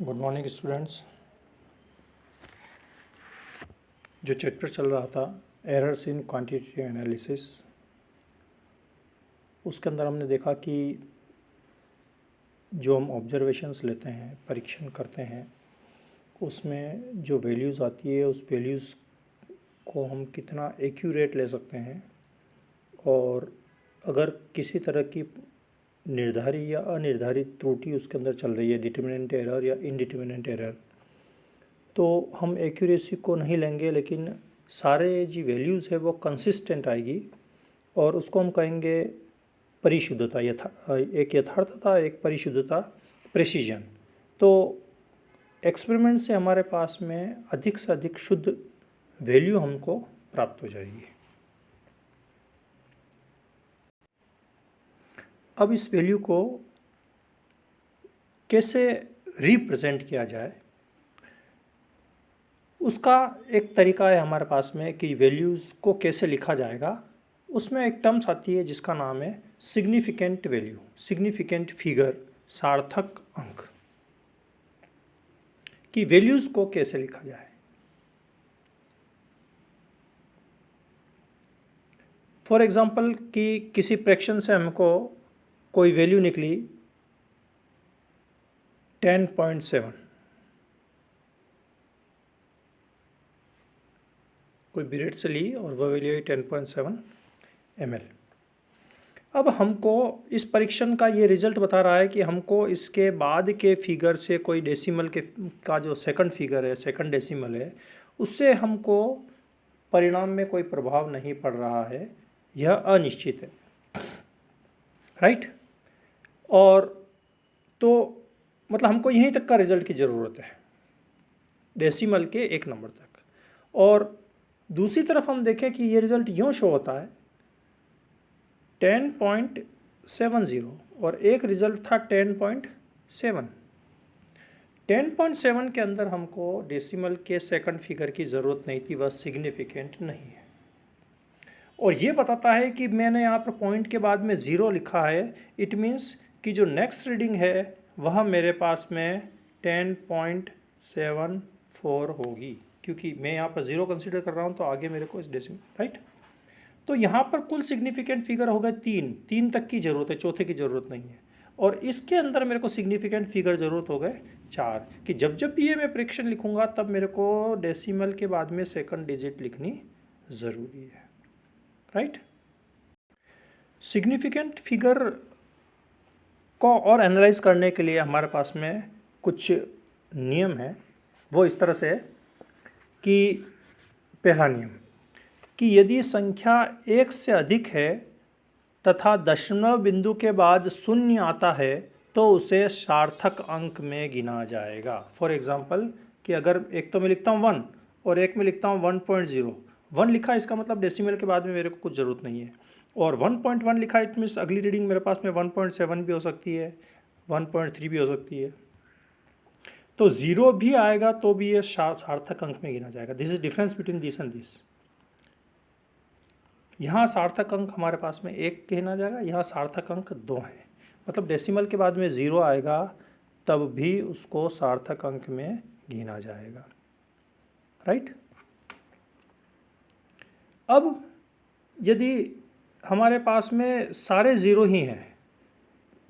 Good morning students. जो chapter चल रहा था एरर्स इन क्वांटिटेटिव एनालिसिस, उसके अंदर हमने देखा कि जो हम ऑब्जर्वेशंस लेते हैं, परीक्षण करते हैं, उसमें जो वैल्यूज़ आती है उस वैल्यूज़ को हम कितना एक्यूरेट ले सकते हैं, और अगर किसी तरह की निर्धारित या अनिर्धारित त्रुटि उसके अंदर चल रही है, डिटर्मिनेंट एरर या इनडिटर्मिनेंट एरर, तो हम एक्यूरेसी को नहीं लेंगे, लेकिन सारे जो वैल्यूज़ है वो कंसिस्टेंट आएगी और उसको हम कहेंगे परिशुद्धता, एक यथार्थता, एक परिशुद्धता, प्रेसिजन। तो एक्सपेरिमेंट से हमारे पास में अधिक से अधिक शुद्ध वैल्यू हमको प्राप्त हो जाएगी। अब इस वैल्यू को कैसे रिप्रेजेंट किया जाए, उसका एक तरीका है हमारे पास में कि वैल्यूज़ को कैसे लिखा जाएगा। उसमें एक टर्म्स आती है जिसका नाम है सिग्निफिकेंट वैल्यू, सिग्निफिकेंट फिगर, सार्थक अंक, कि वैल्यूज़ को कैसे लिखा जाए। फॉर एग्जांपल कि किसी फ्रैक्शन से हमको कोई वैल्यू निकली 10.7, कोई पीरियड से ली और वह वैल्यू है 10.7 ml। अब हमको इस परीक्षण का ये रिजल्ट बता रहा है कि हमको इसके बाद के फिगर से कोई डेसिमल के का जो सेकंड फिगर है, सेकंड डेसिमल है, उससे हमको परिणाम में कोई प्रभाव नहीं पड़ रहा है, यह अनिश्चित है, राइट। और तो मतलब हमको यहीं तक का रिजल्ट की ज़रूरत है, डेसिमल के एक नंबर तक। और दूसरी तरफ हम देखें कि ये रिज़ल्ट यूँ शो होता है 10.70 और एक रिज़ल्ट था 10.7। 10.7 के अंदर हमको डेसिमल के सेकंड फिगर की ज़रूरत नहीं थी, वह सिग्निफिकेंट नहीं है। और ये बताता है कि मैंने यहाँ पर पॉइंट के बाद में 0 लिखा है, इट मीन्स कि जो नेक्स्ट रीडिंग है वह मेरे पास में 10.74 होगी, क्योंकि मैं यहाँ पर 0 कंसीडर कर रहा हूँ, तो आगे मेरे को इस डेसिमल, राइट। तो यहाँ पर कुल सिग्निफिकेंट फिगर हो गए 3 तक की ज़रूरत है, चौथे की ज़रूरत नहीं है। और इसके अंदर मेरे को सिग्निफिकेंट फिगर ज़रूरत हो गए 4, कि जब जब भी ये मैं फ्रैक्शन लिखूँगा तब मेरे को डेसिमल के बाद में सेकंड डिजिट लिखनी ज़रूरी है, राइट। सिग्निफिकेंट फिगर को और एनालाइज करने के लिए हमारे पास में कुछ नियम है। वो इस तरह से है कि पहला नियम कि यदि संख्या 1 से अधिक है तथा दशमलव बिंदु के बाद 0 आता है तो उसे सार्थक अंक में गिना जाएगा। फॉर एग्जांपल कि अगर एक तो मैं लिखता हूँ 1 और एक में लिखता हूँ 1.0, 1 लिखा, इसका मतलब डेसिमल के बाद में मेरे को कुछ ज़रूरत नहीं है। और 1.1 लिखा, इट मीन्स अगली रीडिंग मेरे पास में 1.7 भी हो सकती है, 1.3 भी हो सकती है। तो 0 भी आएगा तो भी ये सार्थक अंक में गिना जाएगा। This is difference between this and this. यहाँ सार्थक अंक हमारे पास में 1 गिना जाएगा, यहाँ सार्थक अंक 2 है। मतलब डेसिमल के बाद में 0 आएगा तब भी उसको सार्थक अंक में गिना जाएगा, राइट। अब यदि हमारे पास में सारे 0 ही हैं,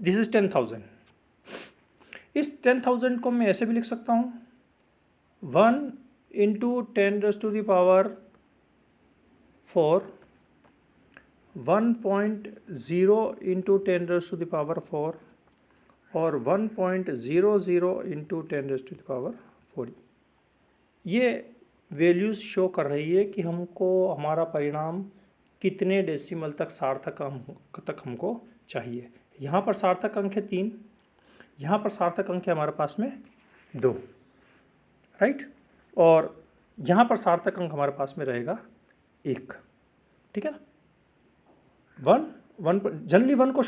दिस इज 10,000, इस 10,000 को मैं ऐसे भी लिख सकता हूँ 1 × 10⁻⁴, 1.0 × 10⁻⁴ और 1.00 × 10⁻⁴। ये वैल्यूज़ शो कर रही है कि हमको हमारा परिणाम कितने डेसिमल तक सार्थक अंक तक हमको चाहिए। यहाँ पर सार्थक अंक है 3, यहाँ पर सार्थक अंक है हमारे पास में 2, राइट। और यहाँ पर सार्थक अंक हमारे पास में रहेगा 1, ठीक है ना। 1 जनरली 1 को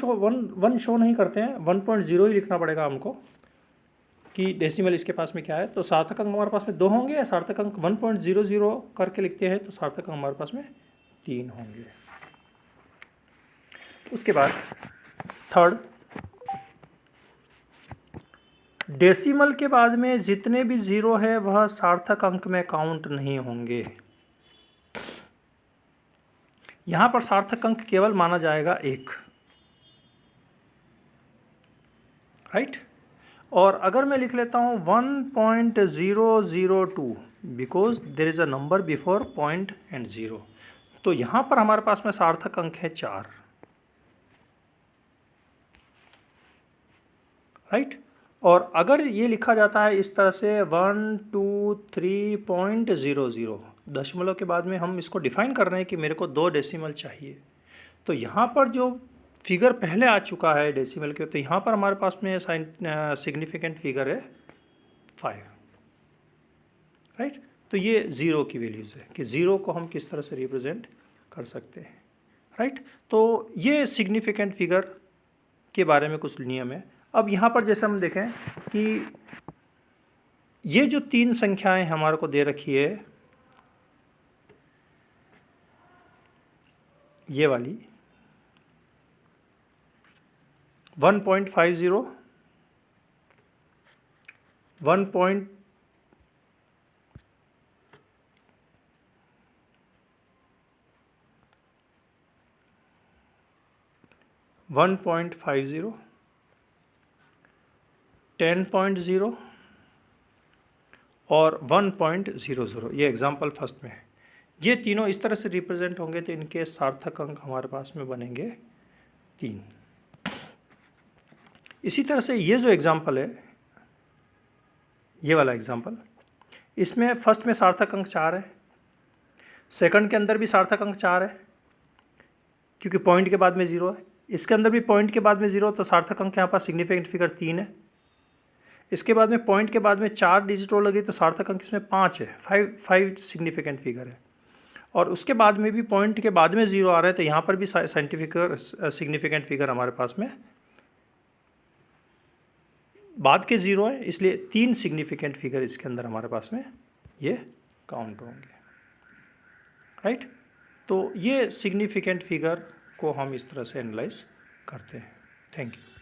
वन शो नहीं करते हैं, 1.0 ही लिखना पड़ेगा हमको कि डेसिमल इसके पास में क्या है। तो सार्थक अंक हमारे पास में 2 होंगे, या सार्थक अंक 1.00 करके लिखते हैं तो सार्थक अंक हमारे पास में 3 होंगे। उसके बाद थर्ड, डेसिमल के बाद में जितने भी ज़ीरो है वह सार्थक अंक में काउंट नहीं होंगे। यहाँ पर सार्थक अंक केवल माना जाएगा 1, राइट। और अगर मैं लिख लेता हूँ 1.002 because there is a number before point and zero, तो यहाँ पर हमारे पास में सार्थक अंक है 4, राइट। और अगर ये लिखा जाता है इस तरह से 123.00, दशमलव के बाद में हम इसको डिफाइन कर रहे हैं कि मेरे को 2 डेसिमल चाहिए, तो यहाँ पर जो फिगर पहले आ चुका है डेसिमल के, तो यहाँ पर हमारे पास में सिग्निफिकेंट फिगर है 5, राइट। तो ये ज़ीरो की वैल्यूज़ है कि ज़ीरो को हम किस तरह से रिप्रेजेंट कर सकते हैं, राइट। तो ये सिग्निफिकेंट फिगर के बारे में कुछ नियम है। अब यहाँ पर जैसे हम देखें कि ये जो 3 संख्याएं हमारे को दे रखी है, ये वाली 1.50, 1.50, 10.0 और 1.00, ये एग्जाम्पल फर्स्ट में है। ये तीनों इस तरह से रिप्रेजेंट होंगे तो इनके सार्थक अंक हमारे पास में बनेंगे 3। इसी तरह से ये जो एग्जाम्पल है, ये वाला एग्जाम्पल, इसमें फर्स्ट में सार्थक अंक 4 है, सेकंड के अंदर भी सार्थक अंक 4 है क्योंकि पॉइंट के बाद में 0 है, इसके अंदर भी पॉइंट के बाद में 0, तो सार्थक अंक यहाँ पर सिग्निफिकेंट फिगर 3 है। इसके बाद में पॉइंट के बाद में 4 डिजिट और लगी तो सार्थक अंक इसमें 5 है, 5 सिग्निफिकेंट फिगर है। और उसके बाद में भी पॉइंट के बाद में 0 आ रहा है तो यहाँ पर भी सिग्निफिकेंट फिगर हमारे पास में बाद के 0 है, इसलिए 3 सिग्निफिकेंट फिगर इसके अंदर हमारे पास में ये काउंट होंगे, राइट। तो ये सिग्निफिकेंट फिगर को हम इस तरह से एनालाइज करते हैं। Thank you.